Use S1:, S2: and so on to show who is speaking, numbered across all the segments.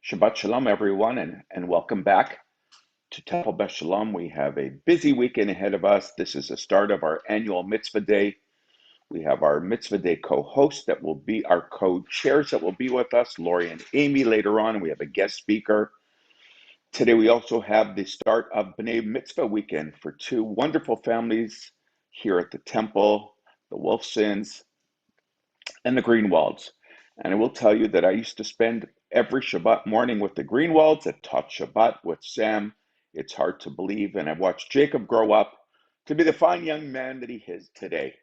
S1: Shabbat Shalom, everyone, and welcome back to Temple Beth Shalom. We have a busy weekend ahead of us. This is the start of our annual Mitzvah Day. We have our Mitzvah Day co-hosts that will be our co-chairs that will be with us, Lori and Amy later on, and we have a guest speaker. Today we also have the start of B'nai Mitzvah weekend for two wonderful families here at the temple, the Wolfsons and the Greenwalds. And I will tell you that I used to spend every Shabbat morning with the Greenwalds at taught Shabbat with Sam. It's hard to believe, and I've watched Jacob grow up to be the fine young man that he is today.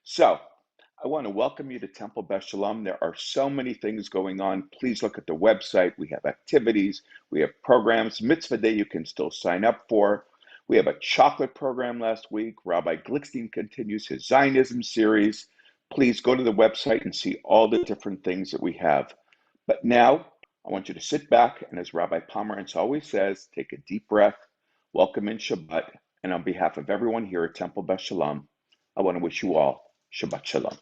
S1: So I want to welcome you to Temple Beth Shalom. There are so many things going on. Please look at the website. We have activities. We have programs. Mitzvah Day you can still sign up for. We have a chocolate program last week. Rabbi Glickstein continues his Zionism series. Please go to the website and see all the different things that we have. But now, I want you to sit back, and as Rabbi Pomerantz always says, take a deep breath, welcome in Shabbat, and on behalf of everyone here at Temple Beth Shalom, I want to wish you all Shabbat Shalom.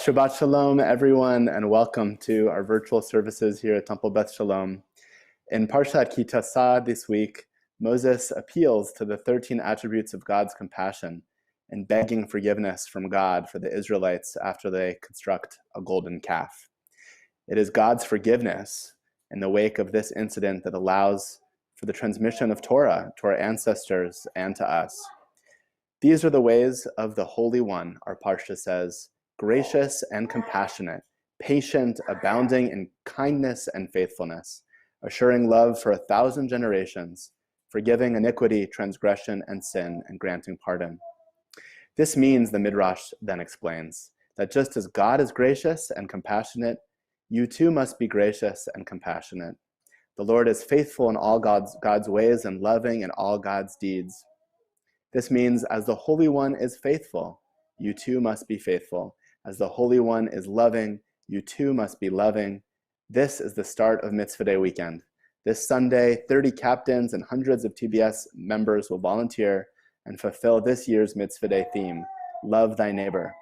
S2: Shabbat Shalom, everyone, and welcome to our virtual services here at Temple Beth Shalom. In Parshat Ki Tasa this week, Moses appeals to the 13 attributes of God's compassion and begging forgiveness from God for the Israelites after they construct a golden calf. It is God's forgiveness in the wake of this incident that allows for the transmission of Torah to our ancestors and to us. These are the ways of the Holy One, our Parsha says, gracious and compassionate, patient, abounding in kindness and faithfulness, assuring love for 1,000 generations, forgiving iniquity, transgression, and sin, and granting pardon. This means, the Midrash then explains, that just as God is gracious and compassionate, you too must be gracious and compassionate. The Lord is faithful in all God's ways and loving in all God's deeds. This means, as the Holy One is faithful, you too must be faithful. As the Holy One is loving, you too must be loving. This is the start of Mitzvah Day weekend. This Sunday, 30 captains and hundreds of TBS members will volunteer and fulfill this year's Mitzvah Day theme, Love Thy Neighbor.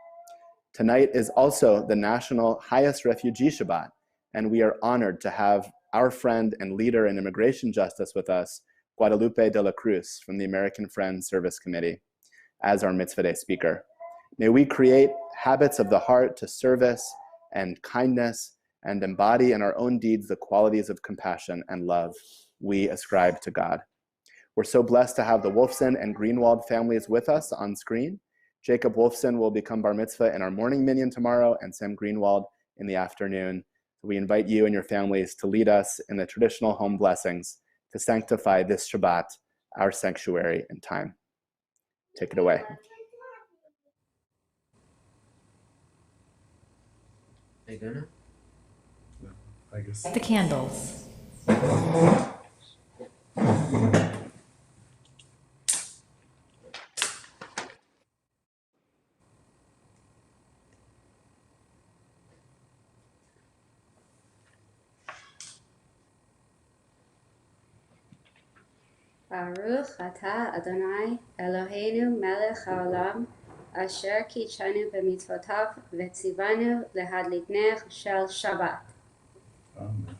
S2: Tonight is also the National Highest Refugee Shabbat, and we are honored to have our friend and leader in immigration justice with us, Guadalupe De La Cruz from the American Friends Service Committee, as our Mitzvah Day speaker. May we create habits of the heart to service and kindness and embody in our own deeds the qualities of compassion and love we ascribe to God. We're so blessed to have the Wolfson and Greenwald families with us on screen. Jacob Wolfson will become bar mitzvah in our morning minyan tomorrow, and Sam Greenwald in the afternoon. We invite you and your families to lead us in the traditional home blessings to sanctify this Shabbat, our sanctuary and time. Take it away.
S3: The candles. Baruch atah Adonai Eloheinu melech haolam asher kitshanu b'mitzvotav v'tzivanu lehadlik shel Shabbat.
S2: Amen.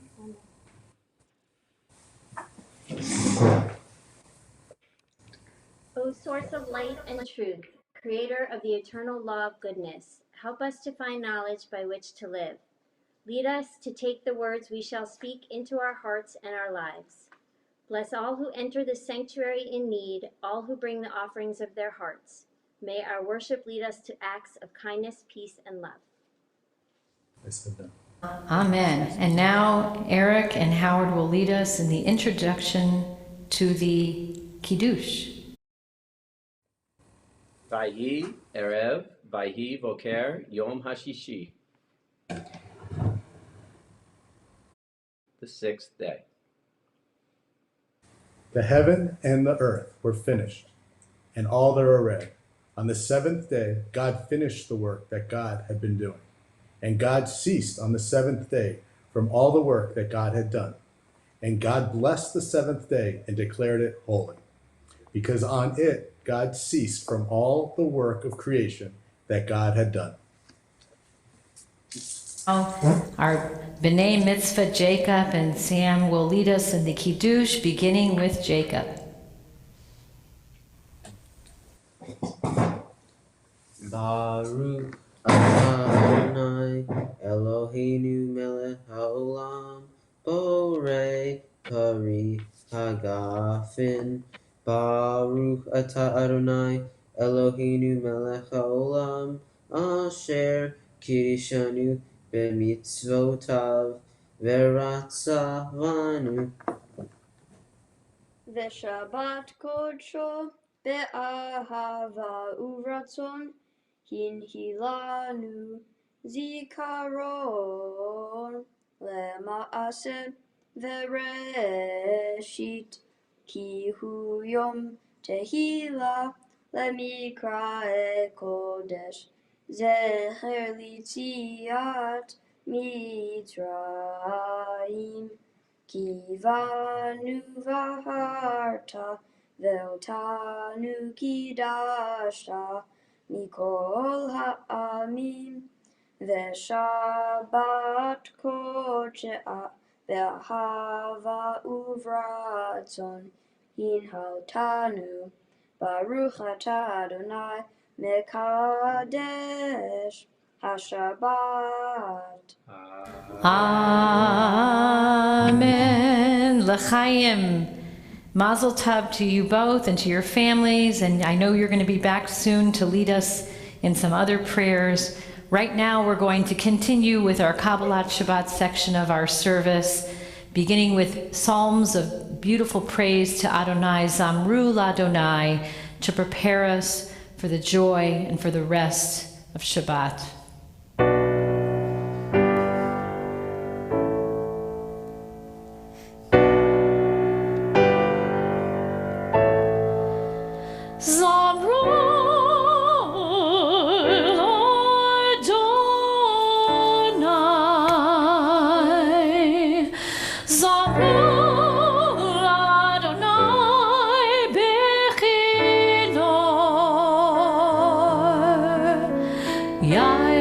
S4: O source of light and truth, creator of the eternal law of goodness, help us to find knowledge by which to live. Lead us to take the words we shall speak into our hearts and our lives. Bless all who enter the sanctuary in need, all who bring the offerings of their hearts. May our worship lead us to acts of kindness, peace, and love.
S5: Amen. And now Eric and Howard will lead us in the introduction to the Kiddush.
S6: Vayhi Erev, Vayhi Voker, Yom Hashishi. The sixth day.
S7: The heaven and the earth were finished, and all their array. On the seventh day, God finished the work that God had been doing. And God ceased on the seventh day from all the work that God had done. And God blessed the seventh day and declared it holy, because on it God ceased from all the work of creation that God had done.
S5: Our B'nai Mitzvah Jacob and Sam will lead us in the Kiddush, beginning with Jacob.
S8: Baruch Adonai Eloheinu melech haolam borei pari hagafin. Baruch atah Adonai Eloheinu melech haolam asher kirishanu b'mitzvotav v'ratzavanu.
S9: V'shabbat kodsho be'ahava uvratzon hinhilanu zikaron lema'aseh v'reshit ki hu yom tehila lemikra'e kodesh zecher litziat mitzrayim. Kivanu vaharta ve'otanu kidashta mikol ha'amim ve'shabbat kodesh ve'ahava uvratzon hinhaltanu Baruch atah Adonai mekadesh haShabbat.
S5: Amen. L'chaim. Mazel tov to you both and to your families. And I know you're going to be back soon to lead us in some other prayers. Right now, we're going to continue with our Kabbalat Shabbat section of our service, beginning with psalms of beautiful praise to Adonai, Zamru l'Adonai, to prepare us for the joy and for the rest of Shabbat. Yah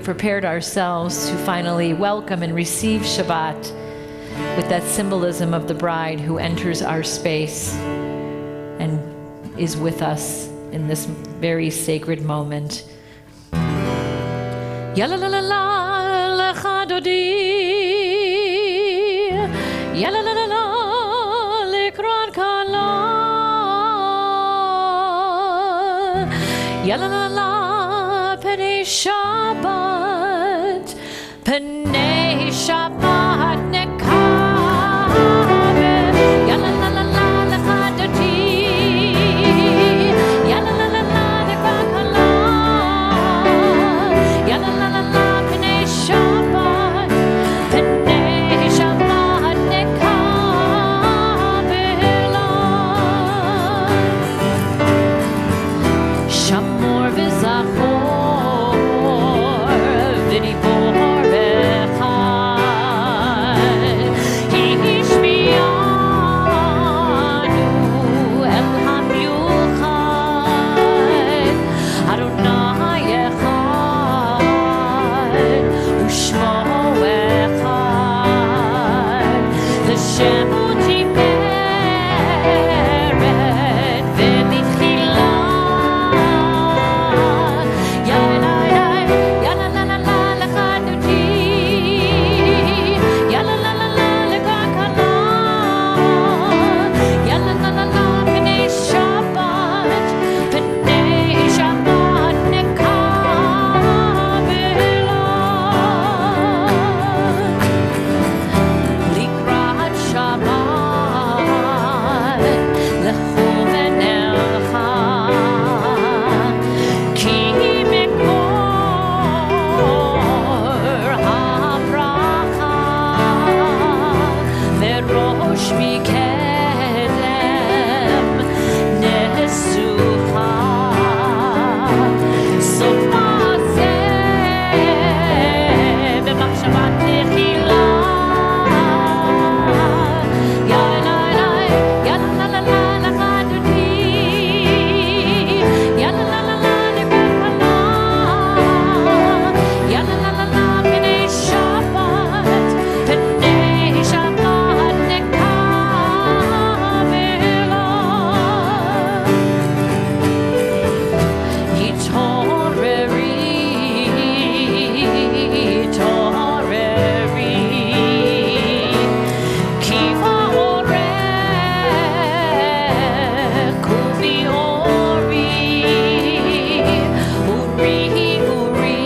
S5: prepared ourselves to finally welcome and receive Shabbat with that symbolism of the bride who enters our space and is with us in this very sacred moment. Yalla la la la lecha dodi, yalla la la la lekron kala, yalla la la penei Shabbat, penei Shabbat nekabe, yalla la la la lecha dodi, yalla la la la lekron kala, yalla la la la penei Shabbat, penei Shabbat nekabe la, shamor v'zachor v'dibor b'chad, yishmianu el hamyuchad, Adonai echad, u'shmo echad, l'shem hu tiferet v'mitchila, yalla la la la lecha dodi, yalla la la la lekron kala, yalla la la la penei Shabbat, penei Shabbat nekabe la, likrat Shabbat lechu v'nelcha, ki mikor habracha, ve'rosh mikedem nesucha, sof ma'aseh b'machshavat tchila, yalla la la la lecha dodi, yalla la la la lekron kala, yalla la la la penei Shabbat, penei Shabbat nekabe la, yitoreri, yitoreri, kiva orech uvi ori, uri uri,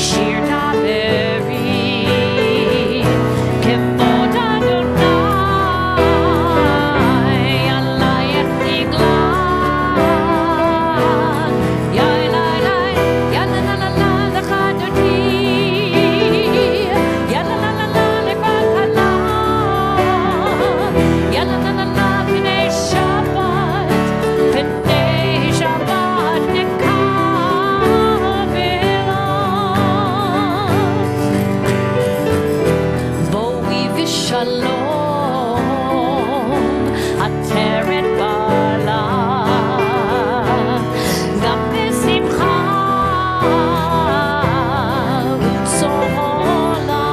S5: shir daveri, kevod Adonai alayech nigla, yalla la la la lecha dodi, yalla la la la lekron kala, yalla la la la penei Shabbat, penei Shabbat nekabe la, boi v'shalom ateret bala, gam b'simcha u'tzola,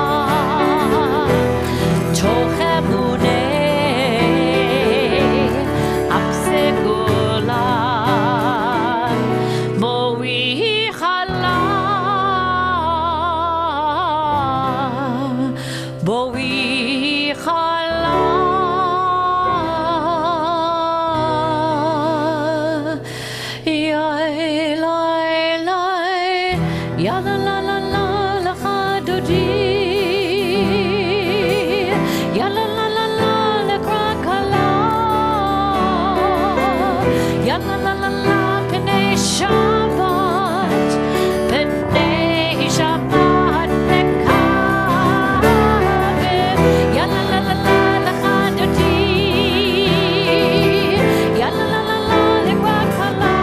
S5: toch emunei apsegula, boi chala, boi chala, yalla la la la lecha dodi, yalla la la la lekron kala, yalla la la la penei Shabbat, penei Shabbat nekabe, yalla la la la lecha dodi, yalla la la la lekron kala,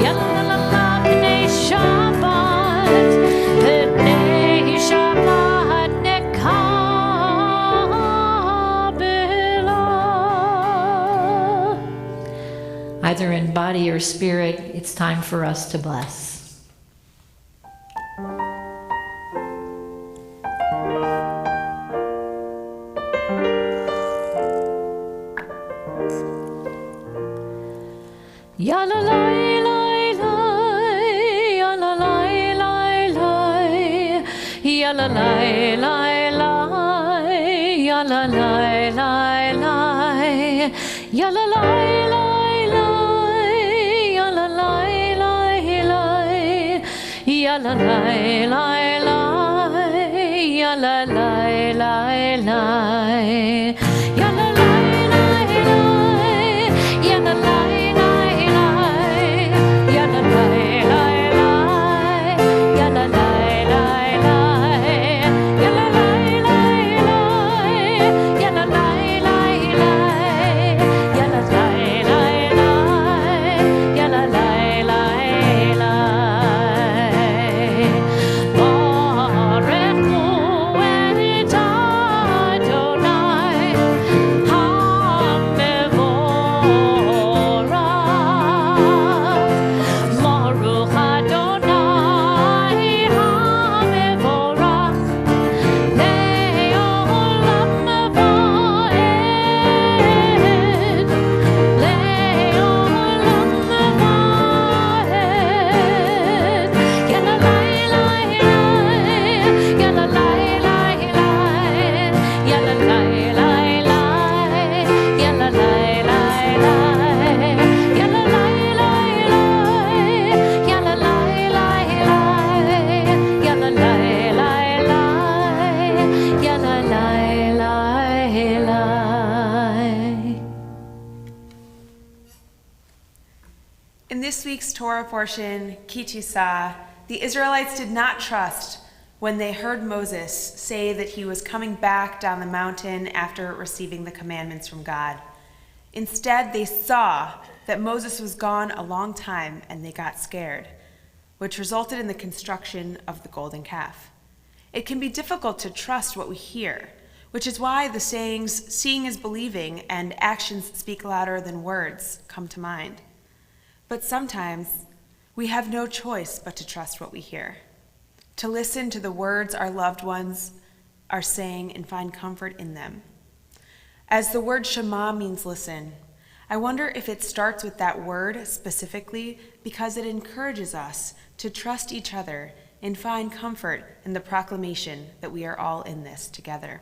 S5: yalla la la la penei Shabbat, your Spirit, it's time for us to bless. Ya la la la la, ya la la la la, ya la la la la, ya la la la la, ya la la la la, ya la la la la, ya la la la la, ya la la la la.
S10: In this week's Torah portion, Kitisa, the Israelites did not trust when they heard Moses say that he was coming back down the mountain after receiving the commandments from God. Instead, they saw that Moses was gone a long time and they got scared, which resulted in the construction of the golden calf. It can be difficult to trust what we hear, which is why the sayings, seeing is believing and actions speak louder than words, come to mind. But sometimes we have no choice but to trust what we hear, to listen to the words our loved ones are saying and find comfort in them. As the word Shema means listen, I wonder if it starts with that word specifically because it encourages us to trust each other and find comfort in the proclamation that we are all in this together.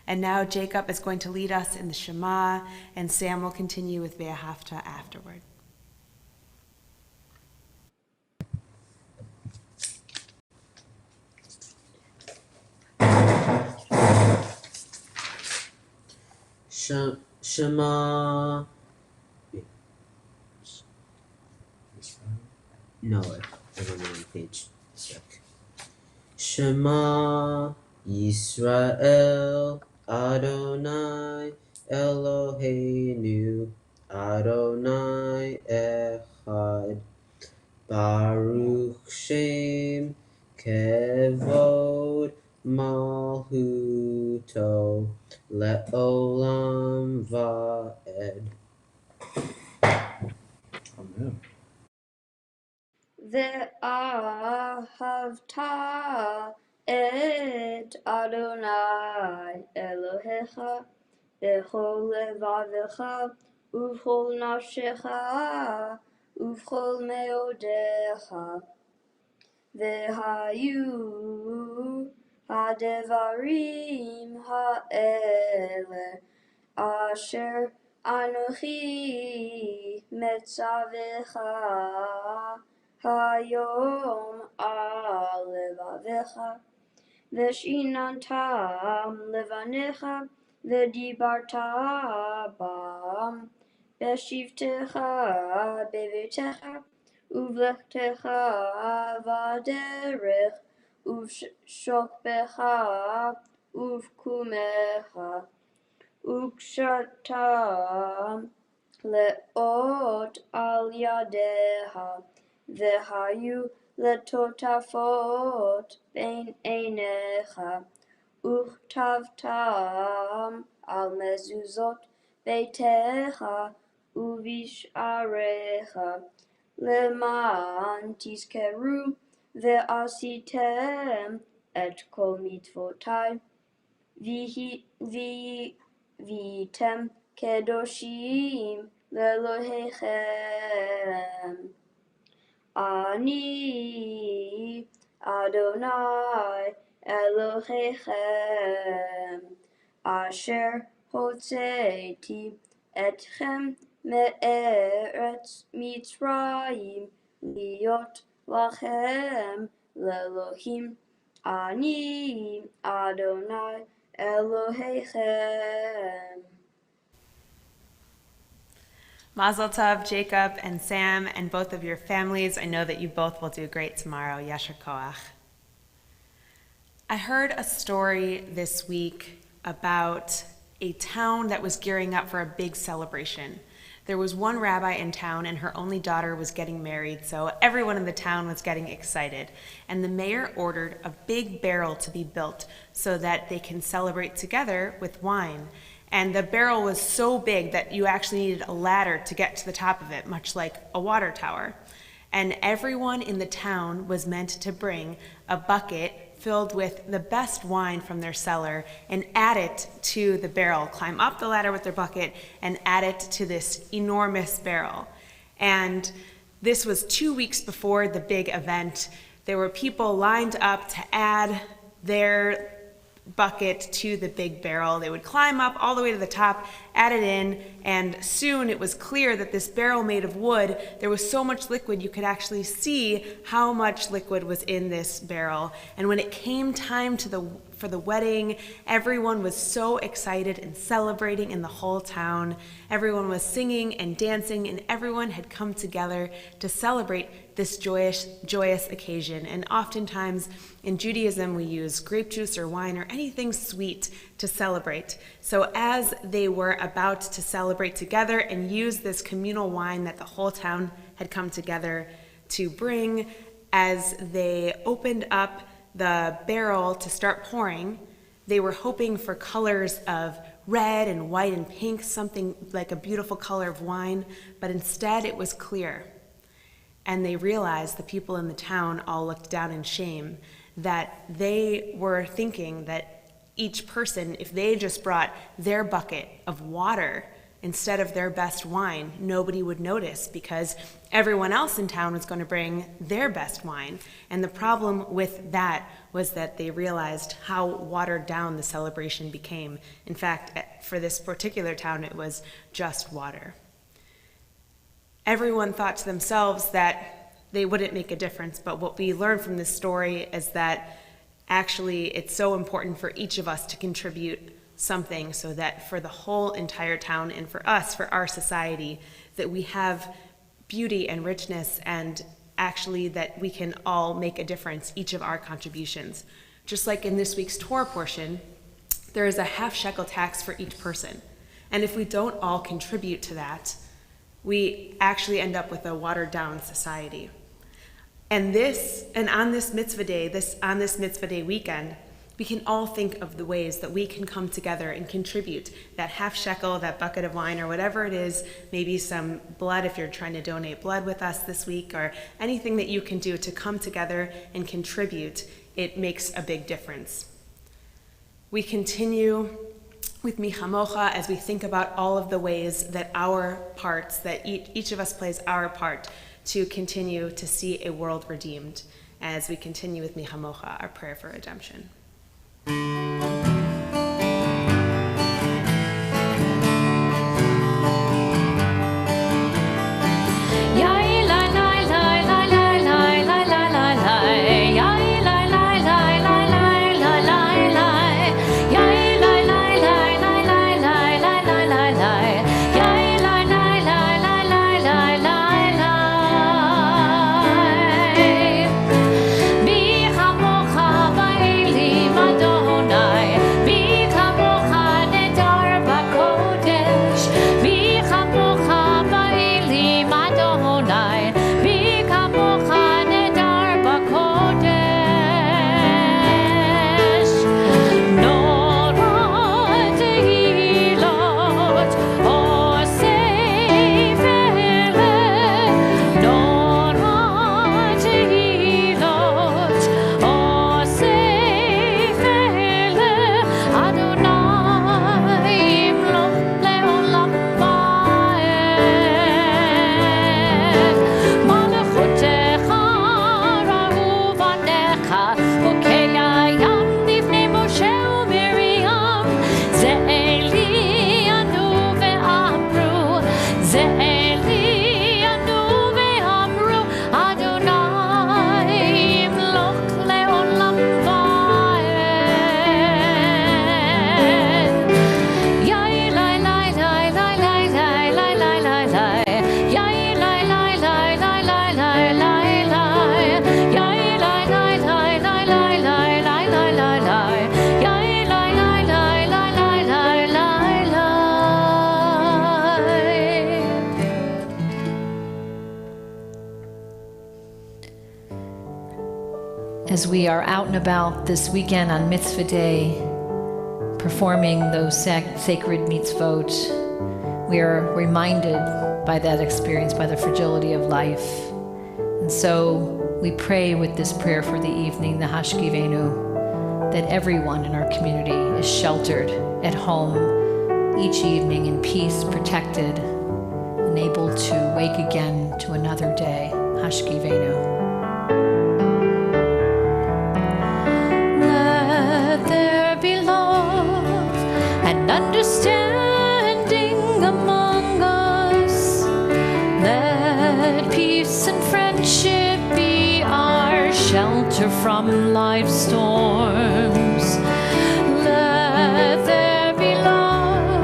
S10: And now Jacob is going to lead us in the Shema, and Sam will continue with Ve'ahavta afterward.
S8: Shema. No, I don't know the page. Shema Yisrael Adonai Eloheinu Adonai Echad Baruch Shem Kevod Malhuto Le'olam Va'ed.
S7: Amen.
S9: ואהבת את אדוני אלוהיך בכל לבבך ובכל נפשך ובכל מאודך. והיו הדברים האלה אשר אנוכי מצווך היום על לבבך, ושיננתם לבניך, ודיברת בם, בשבתך בביתך, ובלכתך בדרך, ובשוכבך ובקומך, וקשרתם לאות על ידיך, והיו לטוטפות בין עיניך, וכתבתם על מזוזות ביתך ובשעריך, למען תזכרו ועשיתם את כל מצוותי, והייתם קדושים לאלוהיכם. אני אדוני אלוהיכם, אשר הוצאתי אתכם מארץ מצרים, להיות לכם לאלוהים. אני אדוני אלוהיכם.
S10: Mazel tov, Jacob and Sam, and both of your families. I know that you both will do great tomorrow. Yasher koach. I heard a story this week about a town that was gearing up for a big celebration. There was one rabbi in town and her only daughter was getting married, so everyone in the town was getting excited. And the mayor ordered a big barrel to be built so that they can celebrate together with wine. And the barrel was so big that you actually needed a ladder to get to the top of it, much like a water tower. And everyone in the town was meant to bring a bucket filled with the best wine from their cellar and add it to the barrel, climb up the ladder with their bucket and add it to this enormous barrel. And this was 2 weeks before the big event. There were people lined up to add their bucket to the big barrel. They would climb up all the way to the top, add it in, and soon it was clear that this barrel made of wood, there was so much liquid you could actually see how much liquid was in this barrel. And when it came time for the wedding, everyone was so excited and celebrating in the whole town. Everyone was singing and dancing, and everyone had come together to celebrate this joyous occasion. And oftentimes in Judaism, we use grape juice or wine or anything sweet to celebrate. So as they were about to celebrate together and use this communal wine that the whole town had come together to bring, as they opened up the barrel to start pouring, they were hoping for colors of red and white and pink, something like a beautiful color of wine, but instead it was clear. And they realized, the people in the town all looked down in shame, that they were thinking that each person, if they just brought their bucket of water instead of their best wine, nobody would notice because everyone else in town was going to bring their best wine. And the problem with that was that they realized how watered down the celebration became. In fact, for this particular town, it was just water. Everyone thought to themselves that they wouldn't make a difference, but what we learn from this story is that actually it's so important for each of us to contribute something so that for the whole entire town and for us, for our society, that we have beauty and richness, and actually that we can all make a difference, each of our contributions. Just like in this week's Torah portion, there is a half shekel tax for each person. And if we don't all contribute to that, we actually end up with a watered down society. And on this mitzvah day weekend, we can all think of the ways that we can come together and contribute that half shekel, that bucket of wine, or whatever it is, maybe some blood if you're trying to donate blood with us this week, or anything that you can do to come together and contribute. It makes a big difference. We continue with Mi Chamocha as we think about all of the ways that our parts, that each of us plays our part to continue to see a world redeemed, as we continue with Mi Chamocha, our prayer for redemption.
S11: Bi chamocha ba'eli
S5: as we are out and about this weekend on Mitzvah Day, performing those sacred mitzvot, we are reminded by that experience, by the fragility of life. And so we pray with this prayer for the evening, the Hashkivenu, that everyone in our community is sheltered at home each evening in peace, protected, and able to wake again to another day. Hashkivenu. Let there be love and understanding among us. Let peace and friendship be our shelter from life's storms. Let there be love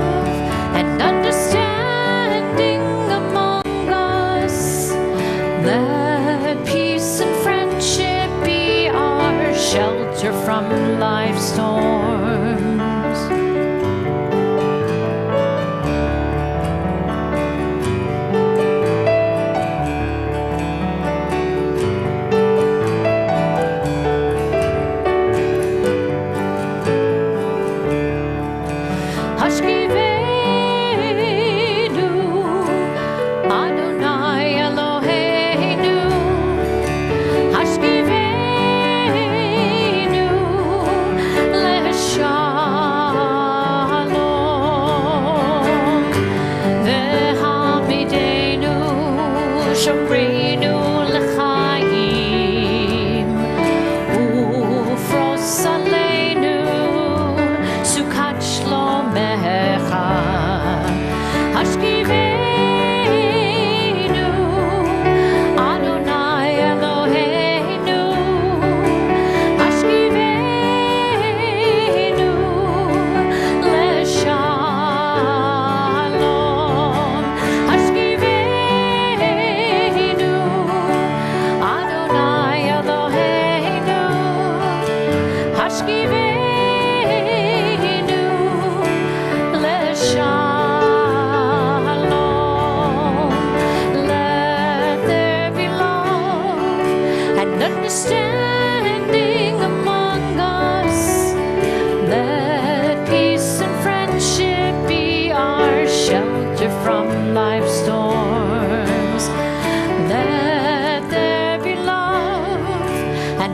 S5: and understanding among us. Let peace and friendship be our shelter from life's storms.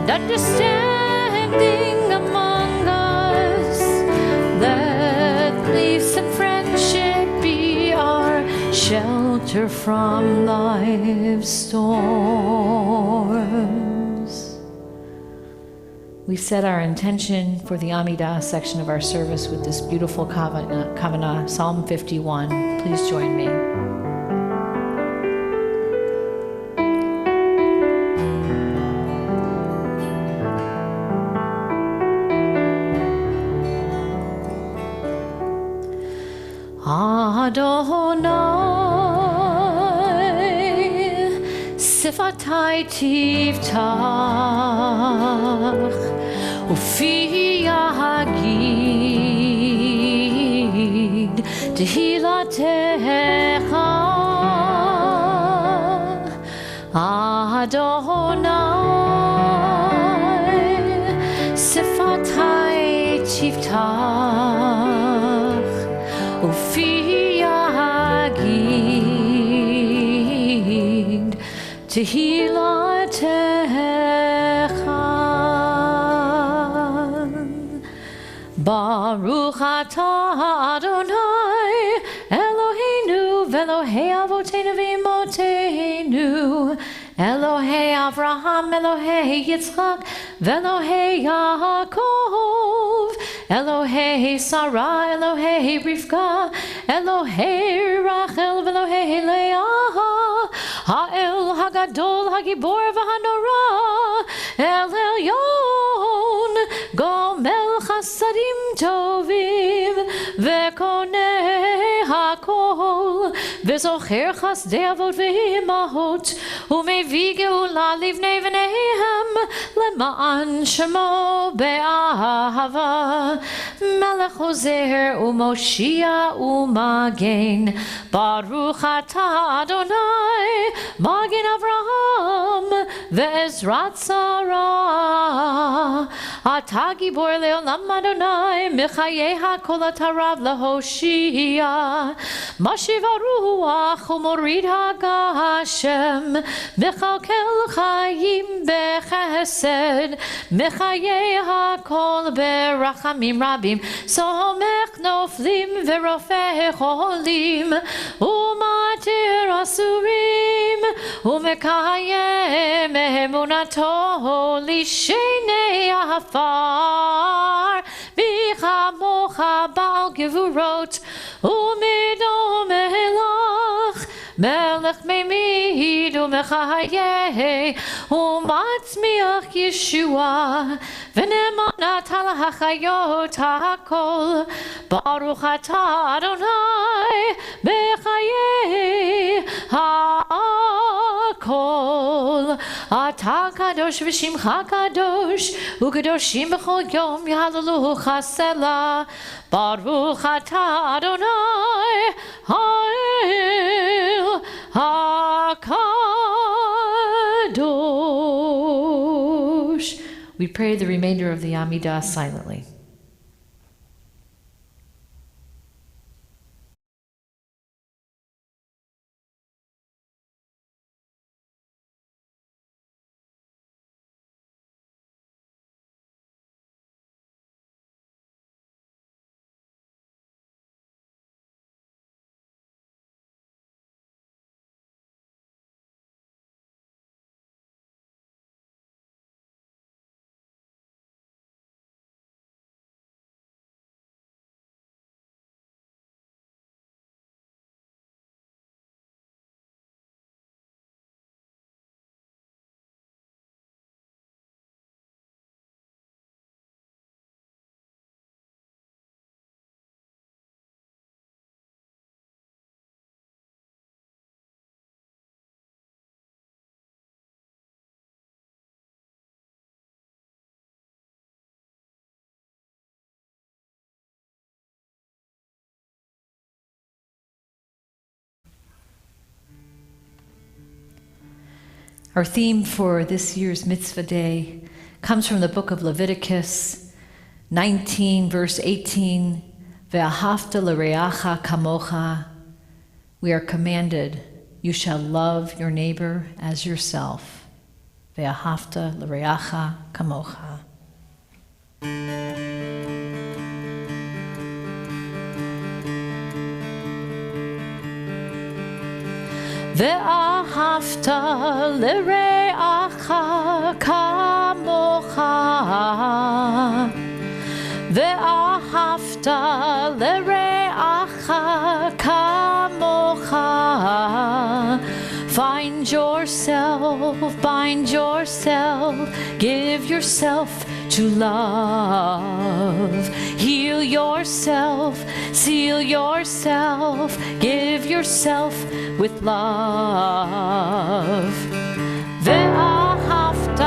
S5: Understanding among us, let peace and friendship be our shelter from life's storms. We set our intention for the Amidah section of our service with this beautiful Kavanah, Psalm 51. Please join me. Adonai, sifatai tiftach, ufi yagid tehilatecha. Adonai, sifatai tiftach, ufi Tehilatecha. Baruch atah Adonai Eloheinu v'Elohei avoteinu v'imotenu, Elohei Avraham, Elohei Yitzchak, v'Elohei Yaakov, Elohei Sarah, Elohei Rivka, Elohei Rachel, v'Elohei Leah, Ha'el Hagadol Hagibor v'Hanora, El Elyon, Gomel Chasadim Tovim, V'Konei Hakol, V'Zocher Chasdei Avot V'Imahot, U'Mevi Geula Livnei V'Neihem, Lema'an Shemo Be'ahava, Melech Ozer U'Moshia U'Magen, Baruch Atah Adonai, Magen Avraham, ועזרת שרה. אתה גיבור לעולם אדוני, מחייה כל אתה רב להושיע. משיב הרוח ומוריד הגשם, מכלכל חיים בחסד, מחיה הכל ברחמים רבים, סומך נופלים ורופא חולים, ומתיר אסורים, ומקיים אמונתו לשני עפר. וכמוך בעל גבורות ומדום מלך, מלך ממיד ומחיה ומצמיח ישועה, ונאמנת על החיות הכל. ברוך אתה אדוני בחיי הכל. אתה קדוש ושמך קדוש, וקדושים בכל יום יהללוך סלה. ברוך אתה אדוני האל הקדוש. We pray the remainder of the Amidah silently. Our theme for this year's Mitzvah Day comes from the book of Leviticus 19, verse 18, Ve'ahavta l'reacha kamocha. We are commanded, you shall love your neighbor as yourself. Ve'ahavta l'reacha kamocha. ואהבת לרעך כמוך, ואהבת לרעך כמוך. Find yourself, give yourself to love. Heal yourself, seal yourself, give yourself with love. ואהבת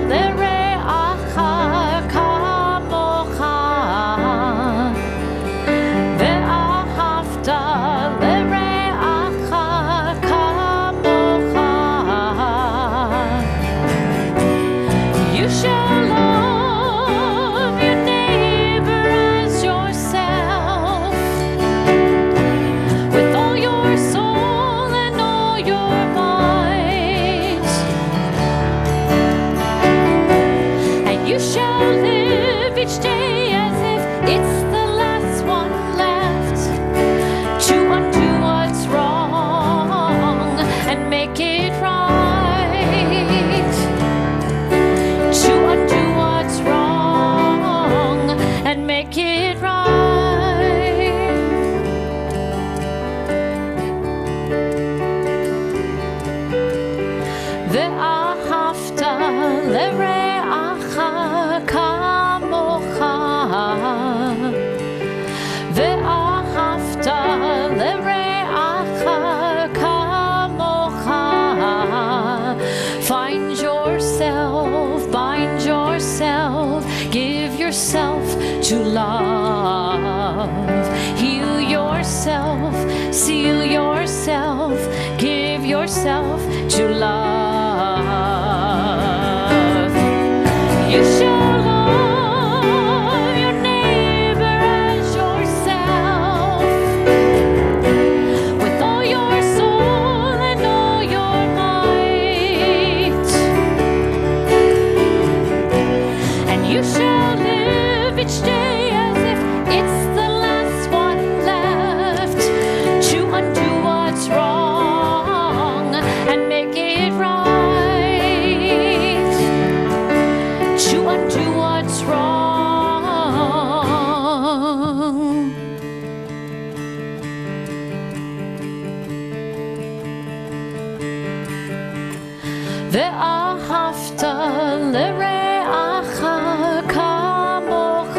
S5: לרעך כמוך, ואהבת לרעך כמוך. You shall love your neighbor as yourself, with all your soul and all your might. And you shall live each day as if it's the last one left, to undo what's wrong and make it right. To undo what's wrong and make it right. ואהבת לרעך כמוך, ואהבת לרעך כמוך. Find yourself, bind yourself, give yourself to love. Heal yourself, seal yourself, give yourself to love. each day as if it's the last one left, to undo what's wrong and make it right, to undo what's wrong. ואהבת לרעך כמוך,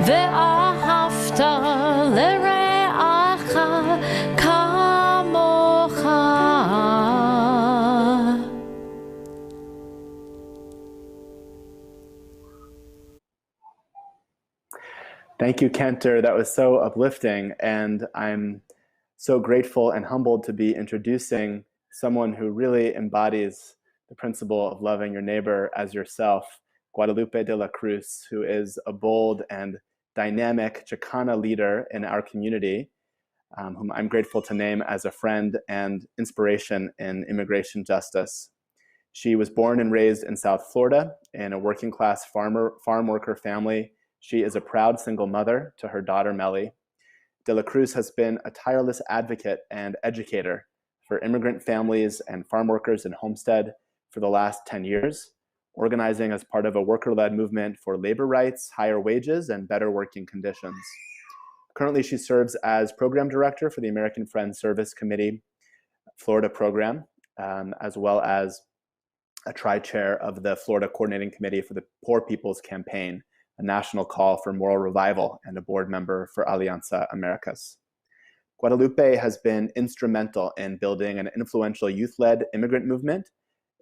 S5: ואהבת לרעך כמוך.
S2: Thank you, Kenter. That was so uplifting, and I'm so grateful and humbled to be introducing someone who really embodies the principle of loving your neighbor as yourself, Guadalupe De La Cruz, who is a bold and dynamic Chicana leader in our community, whom I'm grateful to name as a friend and inspiration in immigration justice. She was born and raised in South Florida in a working class farm worker family. She is a proud single mother to her daughter, Melly. De La Cruz has been a tireless advocate and educator for immigrant families and farm workers in Homestead for the last 10 years, organizing as part of a worker-led movement for labor rights, higher wages, and better working conditions. Currently, she serves as program director for the American Friends Service Committee Florida program, as well as a tri-chair of the Florida Coordinating Committee for the Poor People's Campaign, a national call for moral revival, and a board member for Alianza Americas. Guadalupe has been instrumental in building an influential youth-led immigrant movement,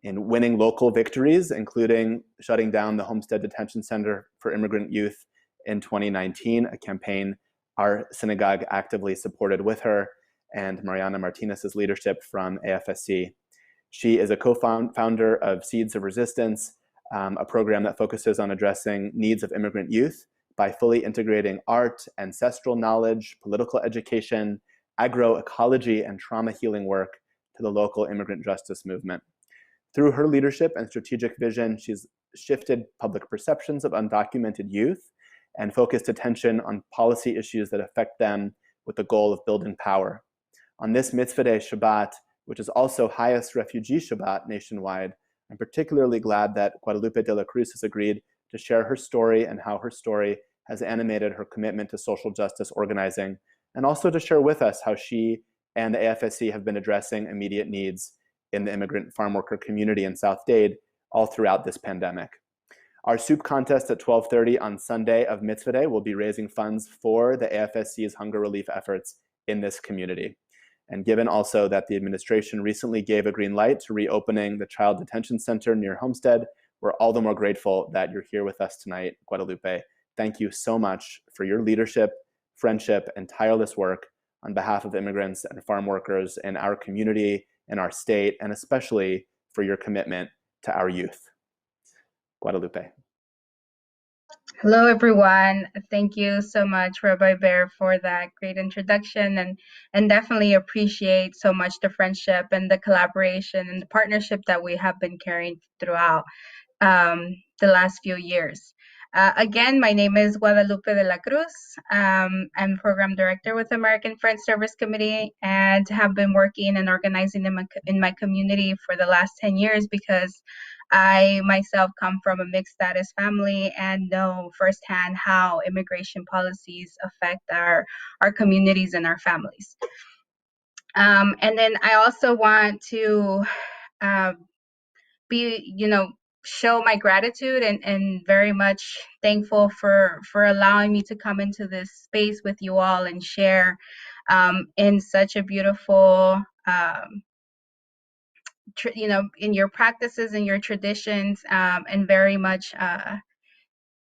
S2: in winning local victories, including shutting down the Homestead Detention Center for Immigrant Youth in 2019, a campaign our synagogue actively supported with her and Mariana Martinez's leadership from AFSC. She is a co-founder of Seeds of Resistance, a program that focuses on addressing needs of immigrant youth by fully integrating art, ancestral knowledge, political education, agroecology, and trauma healing work to the local immigrant justice movement. Through her leadership and strategic vision, she's shifted public perceptions of undocumented youth and focused attention on policy issues that affect them with the goal of building power. On this Mitzvah Day Shabbat, which is also highest refugee Shabbat nationwide, I'm particularly glad that Guadalupe De La Cruz has agreed to share her story and how her story has animated her commitment to social justice organizing, and also to share with us how she and the AFSC have been addressing immediate needs in the immigrant farm worker community in South Dade all throughout this pandemic. Our soup contest at 12:30 on Sunday of Mitzvah Day will be raising funds for the AFSC's hunger relief efforts in this community. And given also that the administration recently gave a green light to reopening the Child Detention Center near Homestead, we're all the more grateful that you're here with us tonight, Guadalupe. Thank you so much for your leadership, friendship, and tireless work on behalf of immigrants and farm workers in our community, in our state, and especially for your commitment to our youth. Guadalupe.
S11: Hello, everyone. Thank you so much, Rabbi Bear, for that great introduction, and definitely appreciate so much the friendship and the collaboration and the partnership that we have been carrying throughout the last few years. Again, my name is Guadalupe De La Cruz. I'm program director with American Friends Service Committee and have been working and organizing in my community for the last 10 years because I myself come from a mixed status family and know firsthand how immigration policies affect our communities and our families. And then I also want to show my gratitude and very much thankful for allowing me to come into this space with you all and share in such a beautiful in your practices and your traditions, and very much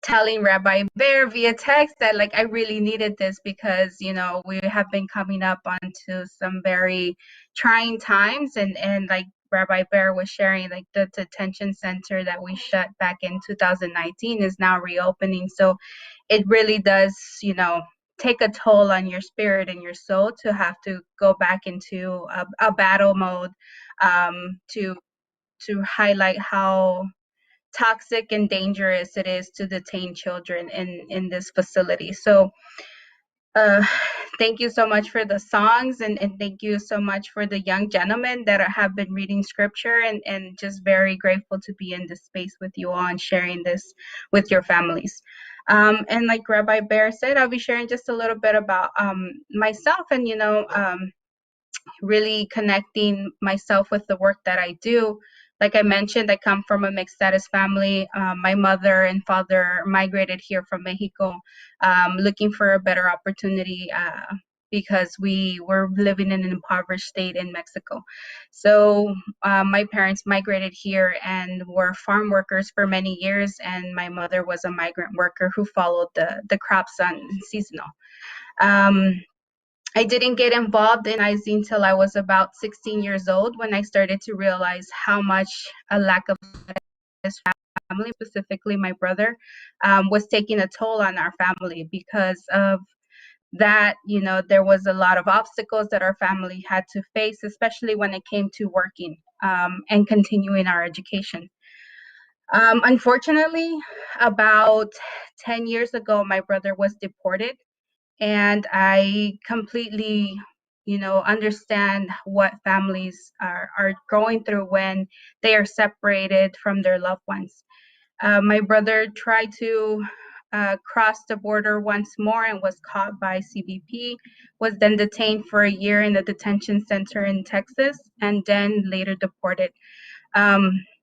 S11: telling Rabbi Bear via text that like I really needed this because we have been coming up onto some very trying times, and like Rabbi Bear was sharing, like the detention center that we shut back in 2019 is now reopening. So it really does take a toll on your spirit and your soul to have to go back into a battle mode, to highlight how toxic and dangerous it is to detain children in this facility. So thank you so much for the songs, and thank you so much for the young gentlemen that have been reading scripture, and just very grateful to be in this space with you all and sharing this with your families. And like Rabbi Bear said, I'll be sharing just a little bit about myself, and really connecting myself with the work that I do. Like I mentioned, I come from a mixed status family. My mother and father migrated here from Mexico, looking for a better opportunity because we were living in an impoverished state in Mexico. So my parents migrated here and were farm workers for many years, and my mother was a migrant worker who followed the crops on seasonal. I didn't get involved in IZ until I was about 16 years old, when I started to realize how much a lack of family, specifically my brother, was taking a toll on our family. Because of that, there was a lot of obstacles that our family had to face, especially when it came to working and continuing our education. Unfortunately, about 10 years ago, my brother was deported. And I completely, understand what families are going through when they are separated from their loved ones. My brother tried to cross the border once more and was caught by CBP, was then detained for a year in a detention center in Texas, and then later deported.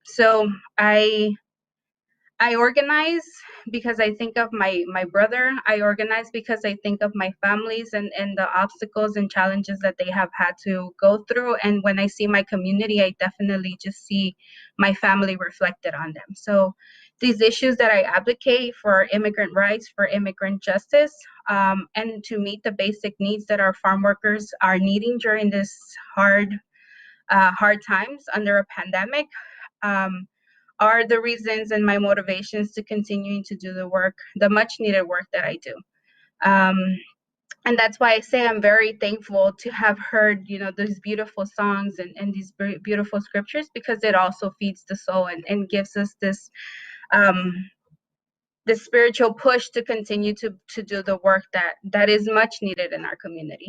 S11: So I organize because I think of my brother. I organize because I think of my families and the obstacles and challenges that they have had to go through. And when I see my community, I definitely just see my family reflected on them. So these issues that I advocate for immigrant rights, for immigrant justice, and to meet the basic needs that our farm workers are needing during this hard times under a pandemic, are the reasons and my motivations to continuing to do the work, the much needed work that I do. And that's why I say I'm very thankful to have heard, these beautiful songs and these beautiful scriptures, because it also feeds the soul and gives us this the spiritual push to continue to do the work that is much needed in our community.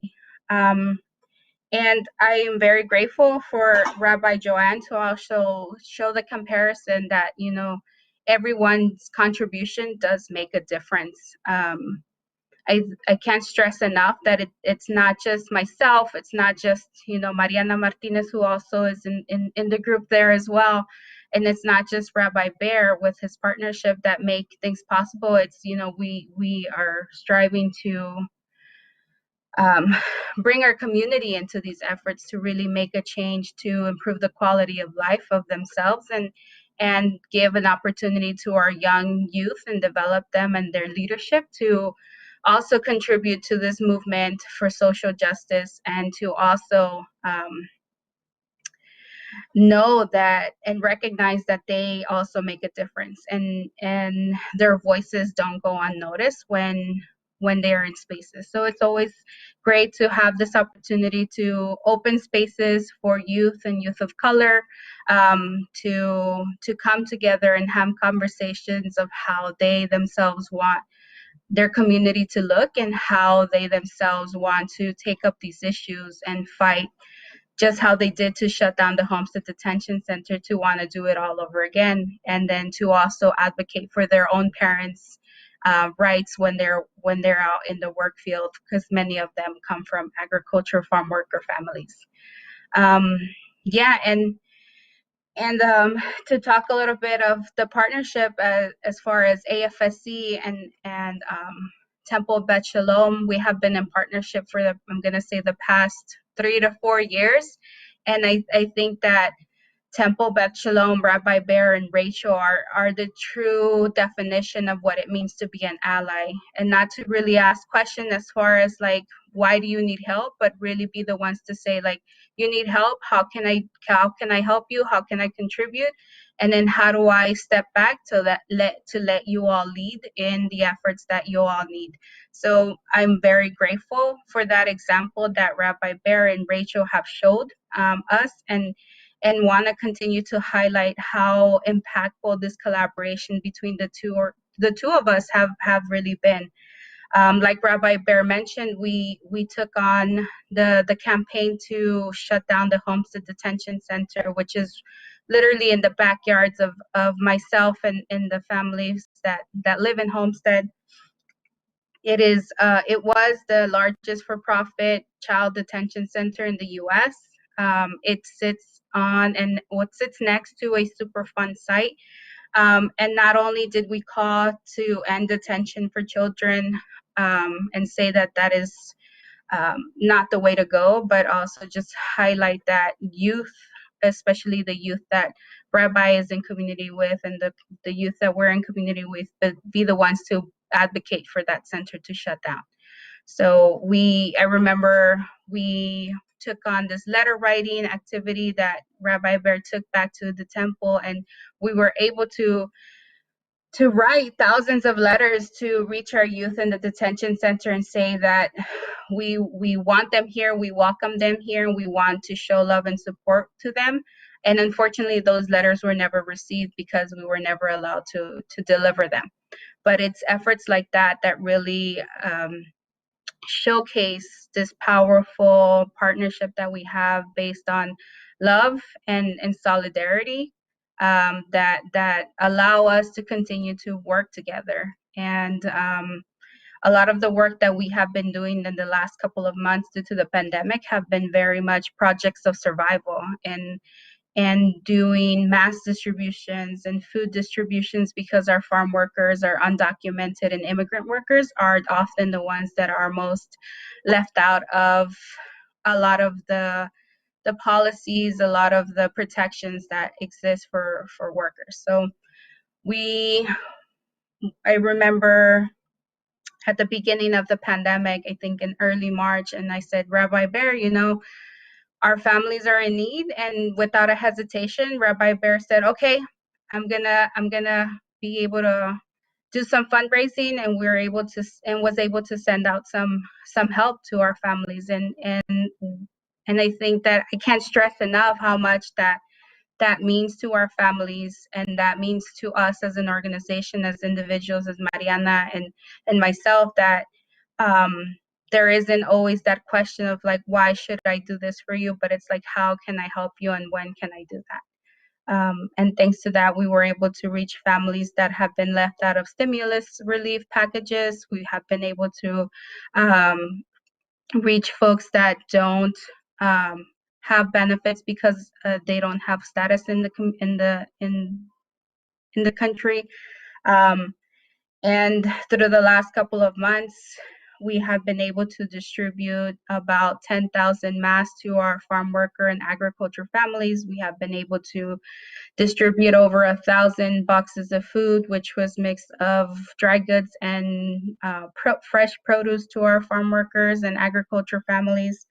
S11: And I am very grateful for Rabbi Joanne to also show the comparison that, everyone's contribution does make a difference. I can't stress enough that it's not just myself, it's not just, Mariana Martinez, who also is in the group there as well. And it's not just Rabbi Bear with his partnership that make things possible. It's, we are striving to bring our community into these efforts to really make a change to improve the quality of life of themselves and give an opportunity to our young youth and develop them and their leadership to also contribute to this movement for social justice, and to also know that and recognize that they also make a difference, and their voices don't go unnoticed when they're in spaces. So it's always great to have this opportunity to open spaces for youth and youth of color, to come together and have conversations of how they themselves want their community to look, and how they themselves want to take up these issues and fight, just how they did to shut down the Homestead Detention Center, to want to do it all over again, and then to also advocate for their own parents' rights when they're out in the work field, because many of them come from agriculture farm worker families. And to talk a little bit of the partnership as far as AFSC and Temple Bet Shalom, we have been in partnership for I'm going to say the past 3 to 4 years. And I think that Temple Bet Shalom, Rabbi Bear, and Rachel are the true definition of what it means to be an ally, and not to really ask questions as far as like, why do you need help, but really be the ones to say like, you need help, how can I help you, how can I contribute, and then how do I step back to let you all lead in the efforts that you all need. So I'm very grateful for that example that Rabbi Bear and Rachel have showed us, and want to continue to highlight how impactful this collaboration between the two of us have really been. Like Rabbi Bear mentioned, we took on the campaign to shut down the Homestead Detention Center, which is literally in the backyards of myself and the families that live in Homestead. It was the largest for-profit child detention center in the U.S. It sits on and what sits next to a Superfund site. And not only did we call to end detention for children and say that is not the way to go, but also just highlight that youth, especially the youth that Rabbi is in community with and the youth that we're in community with, be the ones to advocate for that center to shut down. So I remember we took on this letter writing activity that Rabbi Bear took back to the temple, and we were able to write thousands of letters to reach our youth in the detention center and say that we want them here, we welcome them here, and we want to show love and support to them. And unfortunately, those letters were never received because we were never allowed to deliver them. But it's efforts like that that really showcase this powerful partnership that we have based on love and solidarity, that allow us to continue to work together. And a lot of the work that we have been doing in the last couple of months due to the pandemic have been very much projects of survival and doing mass distributions and food distributions, because our farm workers are undocumented and immigrant workers are often the ones that are most left out of a lot of the policies, a lot of the protections that exist for workers. So I remember at the beginning of the pandemic, I think in early March, and I said, Rabbi Bear, our families are in need, and without a hesitation, Rabbi Bear said, okay, I'm gonna be able to do some fundraising, and was able to send out some help to our families. And I think that I can't stress enough how much that means to our families, and that means to us as an organization, as individuals, as Mariana and myself, that there isn't always that question of like, why should I do this for you? But it's like, how can I help you and when can I do that? And thanks to that, we were able to reach families that have been left out of stimulus relief packages. We have been able to reach folks that don't have benefits because they don't have status in the country. And through the last couple of months, we have been able to distribute about 10,000 masks to our farm worker and agriculture families. We have been able to distribute over 1,000 boxes of food, which was mixed of dry goods and fresh produce to our farm workers and agriculture families.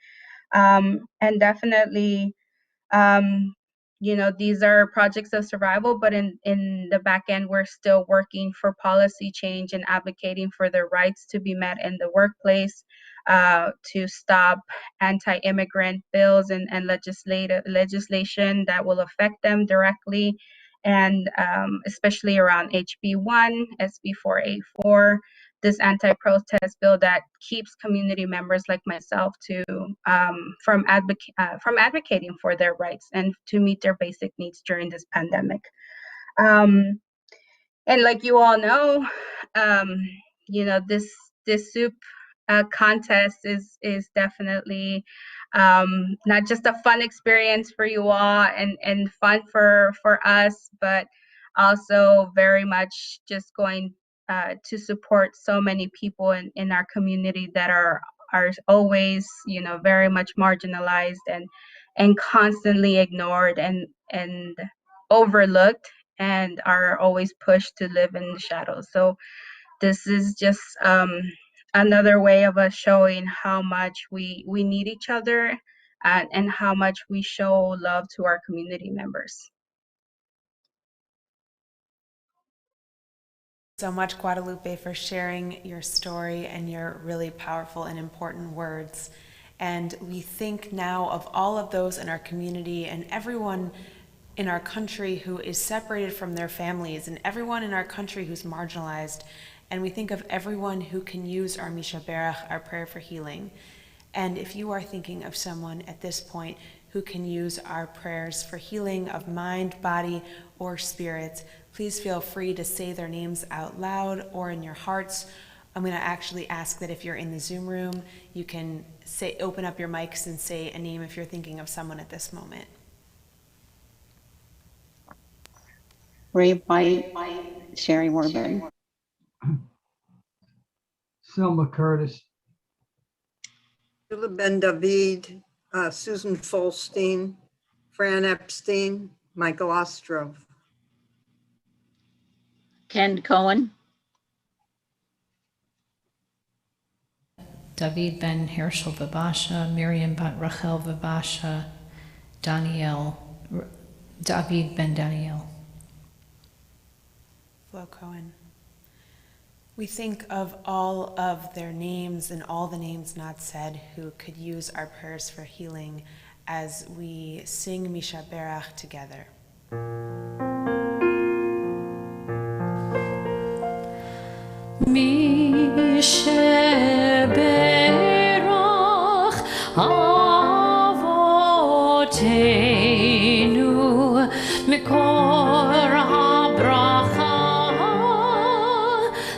S11: And definitely, these are projects of survival, but in the back end, we're still working for policy change and advocating for their rights to be met in the workplace, to stop anti-immigrant bills and legislation that will affect them directly, and especially around HB1, SB 484, this anti-protest bill that keeps community members like myself from advocating for their rights and to meet their basic needs during this pandemic. And like you all know, this soup contest is definitely not just a fun experience for you all and fun for us, but also very much just going to support so many people in our community that are always very much marginalized and constantly ignored and overlooked, and are always pushed to live in the shadows. So this is just another way of us showing how much we need each other, and how much we show love to our community members.
S10: So much, Guadalupe, for sharing your story and your really powerful and important words. And we think now of all of those in our community and everyone in our country who is separated from their families and everyone in our country who's marginalized. And we think of everyone who can use our Mishaberach, our prayer for healing. And if you are thinking of someone at this point who can use our prayers for healing of mind, body, or spirit, please feel free to say their names out loud or in your hearts. I'm going to actually ask that if you're in the Zoom room, you can open up your mics and say a name if you're thinking of someone at this moment.
S12: Rabbi Sherry Warburton.
S13: Selma Curtis.
S14: Shula Ben David, Susan Folstein, Fran Epstein, Michael Ostrov.
S12: Ken Cohen.
S5: David ben Herschel Vibasha, Miriam bat Rachel Vibasha, David ben Daniel.
S10: Flo Cohen. We think of all of their names and all the names not said who could use our prayers for healing as we sing Mishaberach together.
S5: Mishaberach Avoteinu Mikor HaBracha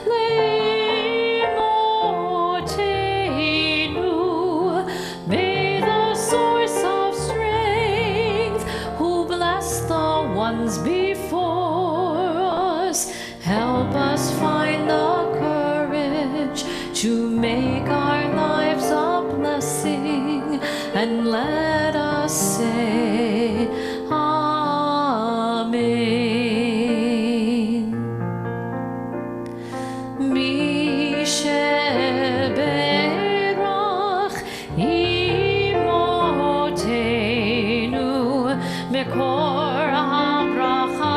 S5: Leimotenu. May the source of strength who bless the ones before us help us find the courage to make our lives a blessing, and let us say Amen. Mishaberach Imotenu Mekor HaBracha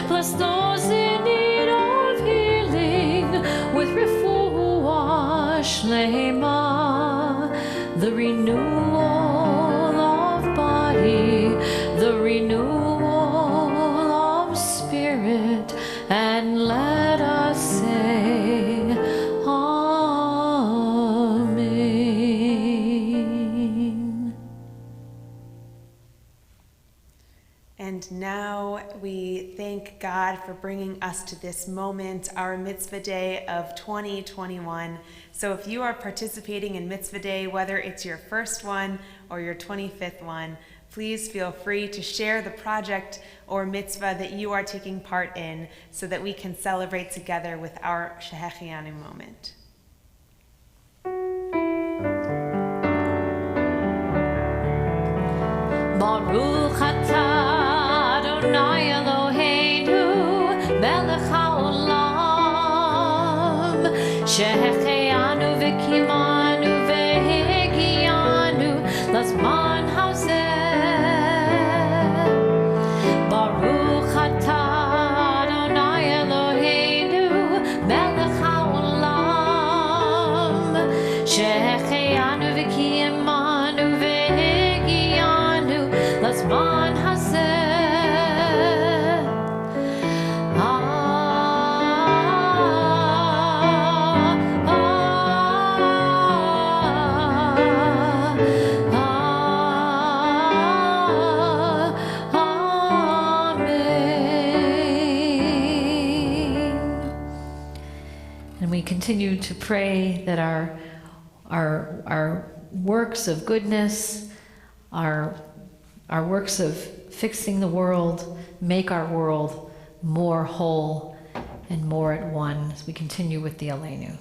S5: Bless those in need of healing with refuah shlema, the renewal of body, the renewal of spirit, and let us say Amen.
S10: And now we thank God for bringing us to this moment, our Mitzvah Day of 2021. So if you are participating in Mitzvah Day, whether it's your first one or your 25th one, please feel free to share the project or mitzvah that you are taking part in so that we can celebrate together with our Shehechianu moment.
S5: Baruch atah Adonai Eloheinu melech haolam shehechianu v'kimanu v'hegianu lazman hazeh. Baruch atah Adonai Eloheinu melech haolam shehechianu v'kimanu v'hegianu lazman hazeh. And we continue to pray that our works of goodness, our works of fixing the world, make our world more whole and more at one, as we continue with the Aleinu.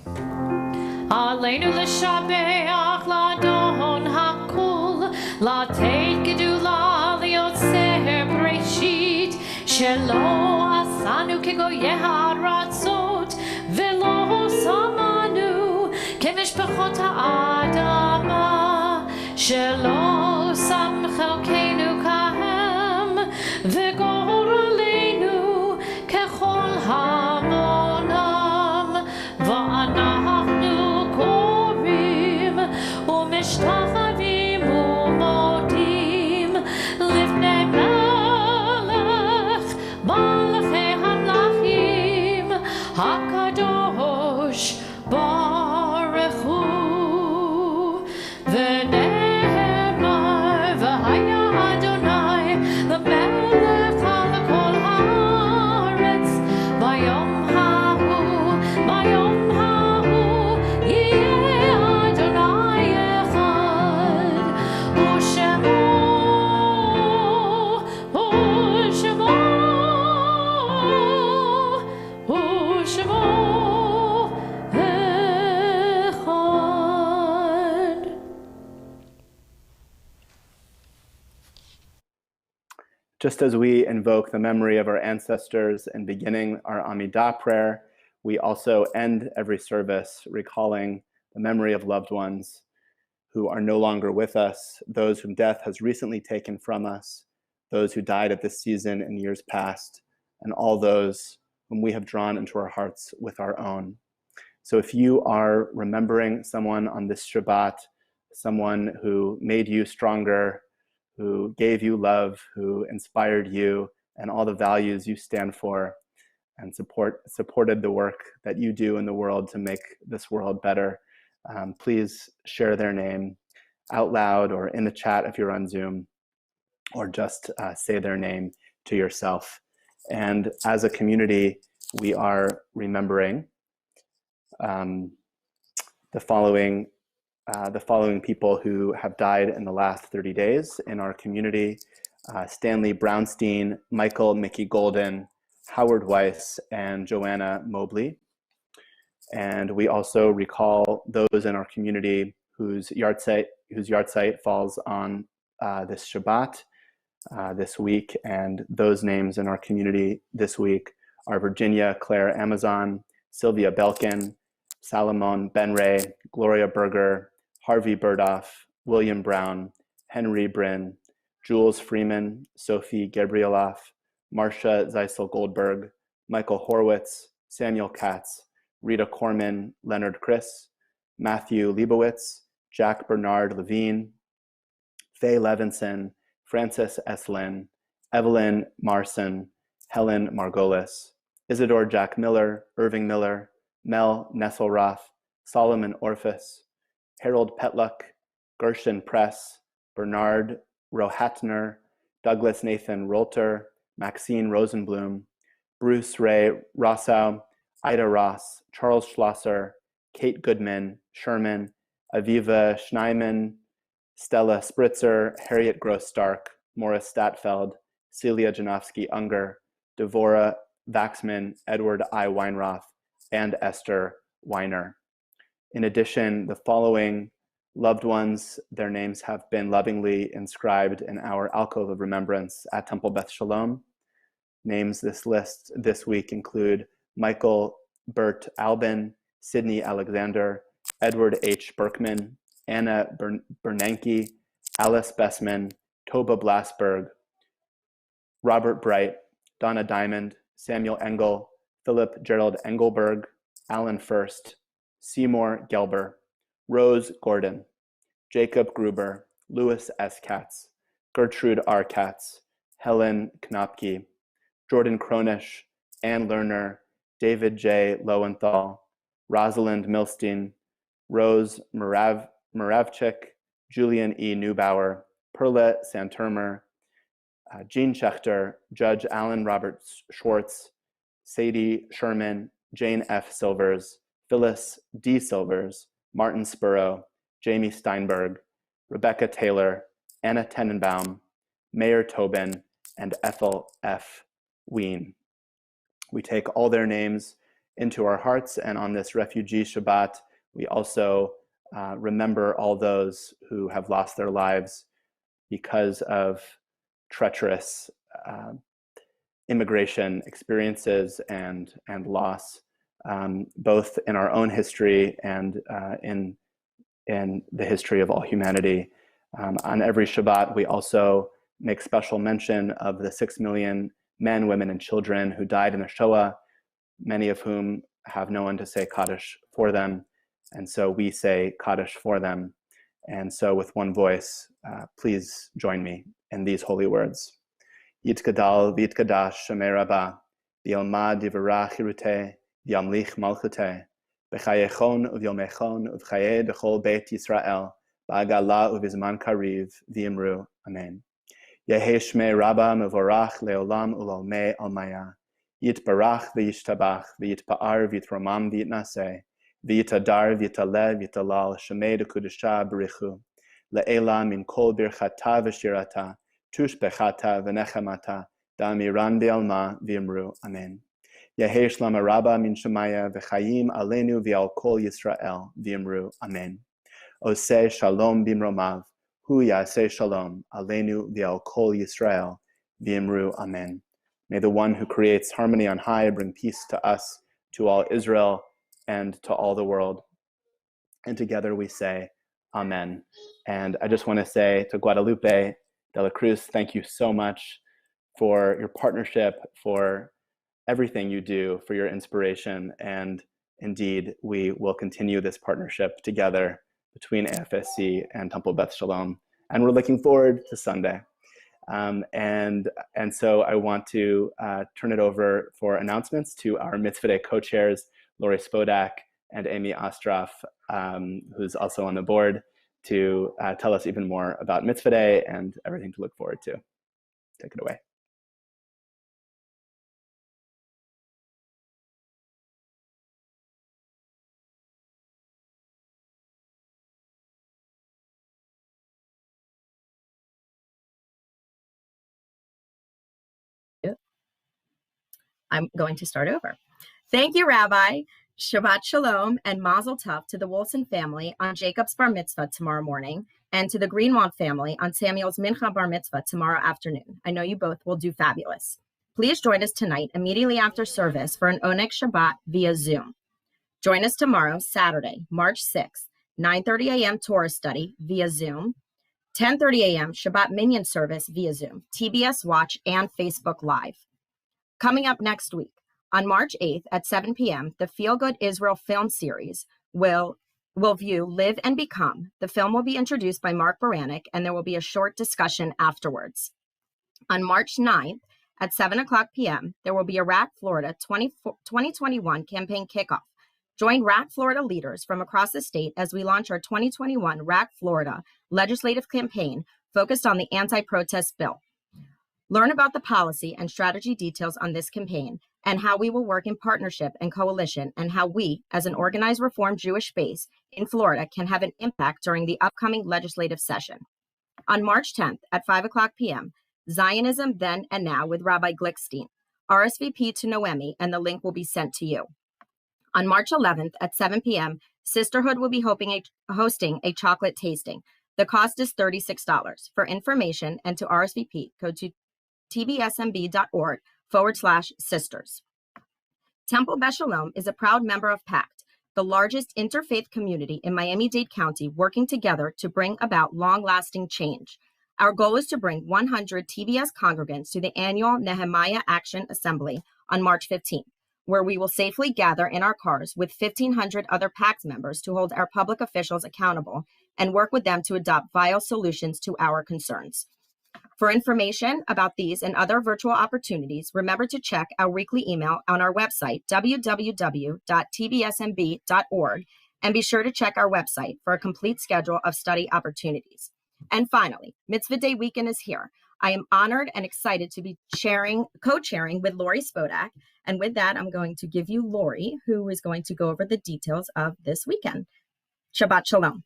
S5: Aleinu l'shabeach l'adon hakol, l'teit gedula liotzer breshit, shelo asanu kegoyeh haratzot, velo samanu kemishpachot ha'adama, shelo sam chelkeinu kahem, v'goraleinu kechol hamonam.
S2: Just as we invoke the memory of our ancestors in beginning our Amidah prayer, we also end every service recalling the memory of loved ones who are no longer with us, those whom death has recently taken from us, those who died at this season in years past, and all those whom we have drawn into our hearts with our own. So if you are remembering someone on this Shabbat, someone who made you stronger, who gave you love, who inspired you, and all the values you stand for, and supported the work that you do in the world to make this world better, please share their name out loud or in the chat if you're on Zoom, or just say their name to yourself. And as a community, we are remembering the following people who have died in the last 30 days in our community: Stanley Brownstein, Michael Mickey Golden, Howard Weiss, and Joanna Mobley. And we also recall those in our community whose yahrzeit falls on this Shabbat this week. And those names in our community this week are Virginia Claire Amazon, Sylvia Belkin, Salomon Benray, Gloria Berger, Harvey Burdoff, William Brown, Henry Bryn, Jules Freeman, Sophie Gabrieloff, Marcia Zeisel Goldberg, Michael Horwitz, Samuel Katz, Rita Corman, Leonard Chris, Matthew Leibowitz, Jack Bernard Levine, Faye Levinson, Francis Eslin, Evelyn Marson, Helen Margolis, Isidore Jack Miller, Irving Miller, Mel Nesselroth, Solomon Orphis, Harold Petluck, Gershon Press, Bernard Rohatner, Douglas Nathan Rolter, Maxine Rosenblum, Bruce Ray Rossow, Ida Ross, Charles Schlosser, Kate Goodman, Sherman, Aviva Schneiman, Stella Spritzer, Harriet Gross Stark, Morris Statfeld, Celia Janowski Unger, Devora Vaxman, Edward I. Weinroth, and Esther Weiner. In addition, the following loved ones, their names have been lovingly inscribed in our alcove of remembrance at Temple Beth Shalom. Names this list this week include Michael Burt Albin, Sidney Alexander, Edward H. Berkman, Anna Bernanke, Alice Bessman, Toba Blasberg, Robert Bright, Donna Diamond, Samuel Engel, Philip Gerald Engelberg, Alan First, Seymour Gelber, Rose Gordon, Jacob Gruber, Louis S. Katz, Gertrude R. Katz, Helen Knopke, Jordan Kronish, Ann Lerner, David J. Lowenthal, Rosalind Milstein, Rose Moravchik, Julian E. Neubauer, Perla Santermer, Jean Schechter, Judge Alan Robert Schwartz, Sadie Sherman, Jane F. Silvers, Phyllis D. Silvers, Martin Spurrow, Jamie Steinberg, Rebecca Taylor, Anna Tenenbaum, Mayor Tobin, and Ethel F. Ween. We take all their names into our hearts, and on this Refugee Shabbat, we also remember all those who have lost their lives because of treacherous immigration experiences and loss, both in our own history and in the history of all humanity. On every Shabbat, we also make special mention of the 6 million men, women, and children who died in the Shoah, many of whom have no one to say Kaddish for them. And so we say Kaddish for them. And so with one voice, please join me in these holy words. Yitkadal v'yitkadash Shemei Rabbah, v'yalmad divrach hiruteh, v'yamlich malchuteh, b'chayechon uv'yomechon uv'chayeh b'chol beit Yisrael, ba'agala uv'izman kariv, v'yimru. Amen. Yehei Shmei Rabbah mevorach leolam ulalmei almaya, yitbarach v'yishtabach, v'yitpa'ar v'yitramam v'yitnaseh, v'yitadar v'yitaleh v'yitalal Shemei dekudusha b'richu, le'ela min kol birchata v'shirata, tush bechata v'nechamata, da'amiran v'alma v'yimru. Amen. Yehei Shlama Rabbah min Shemaya v'chayim aleinu v'al kol Yisrael v'yimru. Amen. Oseh shalom bimromav, hu yaseh shalom aleinu v'al kol Yisrael V'imru Amen. May the one who creates harmony on high bring peace to us, to all Israel, and to all the world. And together we say, Amen. And I just want to say to Guadalupe De La Cruz, thank you so much for your partnership, for everything you do, for your inspiration. And indeed, we will continue this partnership together between AFSC and Temple Beth Shalom. And we're looking forward to Sunday. And so I want to turn it over for announcements to our Mitzvah Day co-chairs, Lori Spodak and Amy Ostroff, who's also on the board, to tell us even more about Mitzvah Day and everything to look forward to. Take it away.
S15: I'm going to start over. Thank you, Rabbi. Shabbat Shalom and Mazel Tov to the Wilson family on Jacob's Bar Mitzvah tomorrow morning, and to the Greenwald family on Samuel's Mincha Bar Mitzvah tomorrow afternoon. I know you both will do fabulous. Please join us tonight immediately after service for an Oneg Shabbat via Zoom. Join us tomorrow, Saturday, March 6th, 9:30 a.m. Torah study via Zoom, 10:30 a.m. Shabbat Minyan service via Zoom, TBS Watch, and Facebook Live. Coming up next week, on March 8th at 7 p.m., the Feel Good Israel film series will view Live and Become. The film will be introduced by Mark Baranek, and there will be a short discussion afterwards. On March 9th at 7 o'clock p.m., there will be a RAC Florida 2021 campaign kickoff. Join RAC Florida leaders from across the state as we launch our 2021 RAC Florida legislative campaign focused on the anti-protest bill. Learn about the policy and strategy details on this campaign and how we will work in partnership and coalition, and how we, as an organized Reform Jewish base in Florida, can have an impact during the upcoming legislative session. On March 10th at 5 o'clock p.m., Zionism Then and Now with Rabbi Glickstein. RSVP to Noemi, and the link will be sent to you. On March 11th at 7 p.m., Sisterhood will be hosting a chocolate tasting. The cost is $36. For information and to RSVP, go to tbsmb.org/sisters. Temple Beth Shalom is a proud member of PACT, the largest interfaith community in Miami-Dade County, working together to bring about long-lasting change. Our goal is to bring 100 TBS congregants to the annual Nehemiah Action Assembly on March 15th, where we will safely gather in our cars with 1,500 other PACT members to hold our public officials accountable and work with them to adopt viable solutions to our concerns. For information about these and other virtual opportunities, remember to check our weekly email on our website, www.tbsmb.org, and be sure to check our website for a complete schedule of study opportunities. And finally, Mitzvah Day weekend is here. I am honored and excited to be co-chairing with Lori Spodak. And with that, I'm going to give you Lori, who is going to go over the details of this weekend. Shabbat Shalom.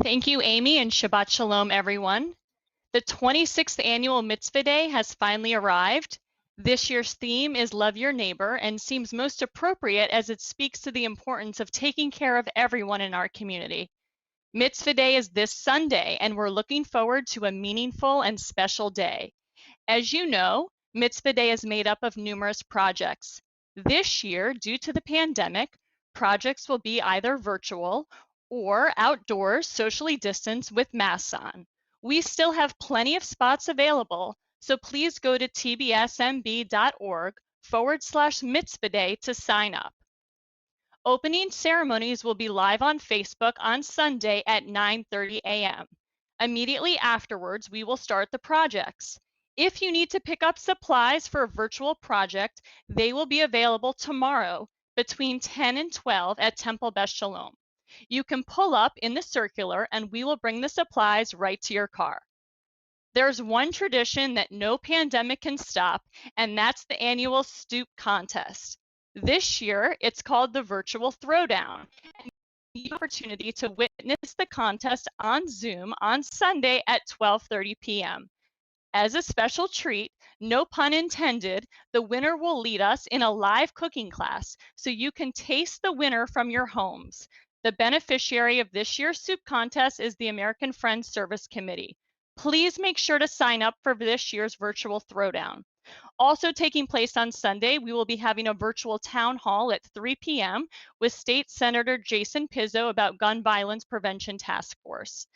S16: Thank you, Amy, and Shabbat Shalom, everyone. The 26th annual Mitzvah Day has finally arrived. This year's theme is Love Your Neighbor and seems most appropriate as it speaks to the importance of taking care of everyone in our community. Mitzvah Day is this Sunday, and we're looking forward to a meaningful and special day. As you know, Mitzvah Day is made up of numerous projects. This year, due to the pandemic, projects will be either virtual or outdoors, socially distanced with masks on. We still have plenty of spots available, so please go to tbsmb.org/Mitzvah Day to sign up. Opening ceremonies will be live on Facebook on Sunday at 9:30 a.m. Immediately afterwards, we will start the projects. If you need to pick up supplies for a virtual project, they will be available tomorrow between 10 and 12 at Temple Beth Shalom. You can pull up in the circular and we will bring the supplies right to your car. There's one tradition that no pandemic can stop, and that's the annual stoop contest. This year, it's called the Virtual Throwdown. And the opportunity to witness the contest on Zoom on Sunday at 12:30 p.m. As a special treat, no pun intended, the winner will lead us in a live cooking class so you can taste the winner from your homes. The beneficiary of this year's soup contest is the American Friends Service Committee. please make sure to sign up for this year's virtual throwdown. Also taking place on Sunday, we will be having a virtual town hall at 3 p.m. with State Senator Jason Pizzo about Gun Violence Prevention Task Force.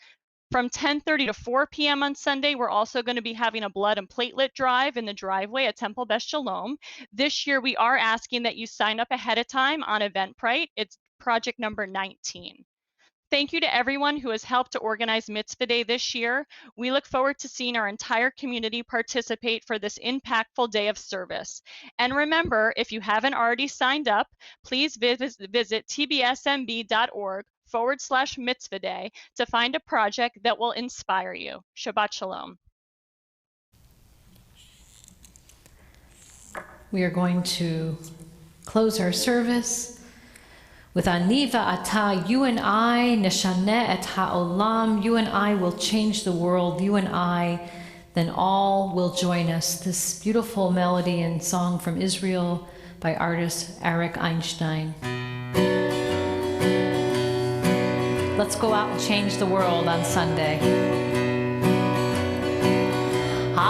S16: From 10:30 to 4 p.m. on Sunday, we're also going to be having a blood and platelet drive in the driveway at Temple Beth Shalom. This year, we are asking that you sign up ahead of time on Eventbrite. It's project number 19. Thank you to everyone who has helped to organize Mitzvah Day this year. We look forward to seeing our entire community participate for this impactful day of service. And remember, if you haven't already signed up, please visit tbsmb.org/Mitzvah Day to find a project that will inspire you. Shabbat Shalom.
S5: We are going to close our service with Aniva Ata, you and I, Neshaneh et ha'olam, you and I will change the world, you and I, then all will join us. This beautiful melody and song from Israel by artist Arik Einstein. Let's go out and change the world on Sunday.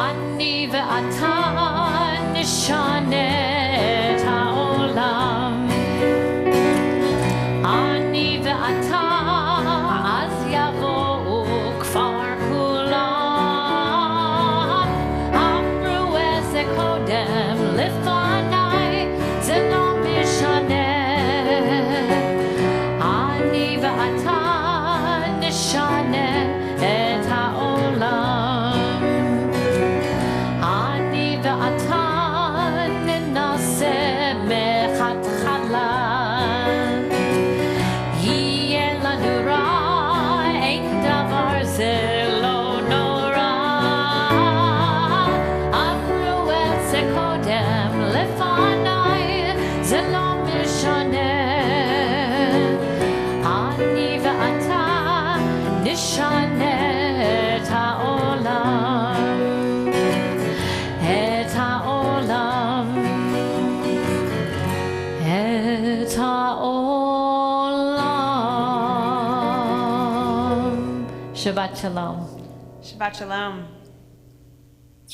S5: Aniva Ata, Neshaneh et ha'olam, אני ואתה, אז יבואו כבר כולם. אמרו איזה קודם לפניי, זה לא משנה. אני ואתה נשנה את העולם. אני ואתה ננסה מההתחלה. זה לא נורא, אמרו את זה קודם לפניי, זה לא משנה. אני ואתה נשנה את העולם, את העולם, את העולם. Shabbat Shalom.
S10: Shabbat Shalom.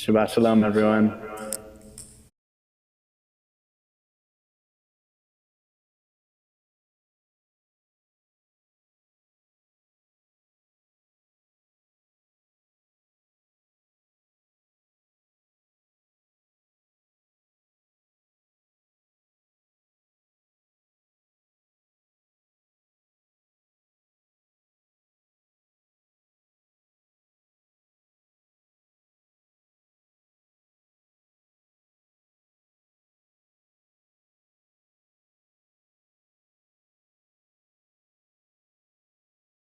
S2: Shabbat Shalom, everyone.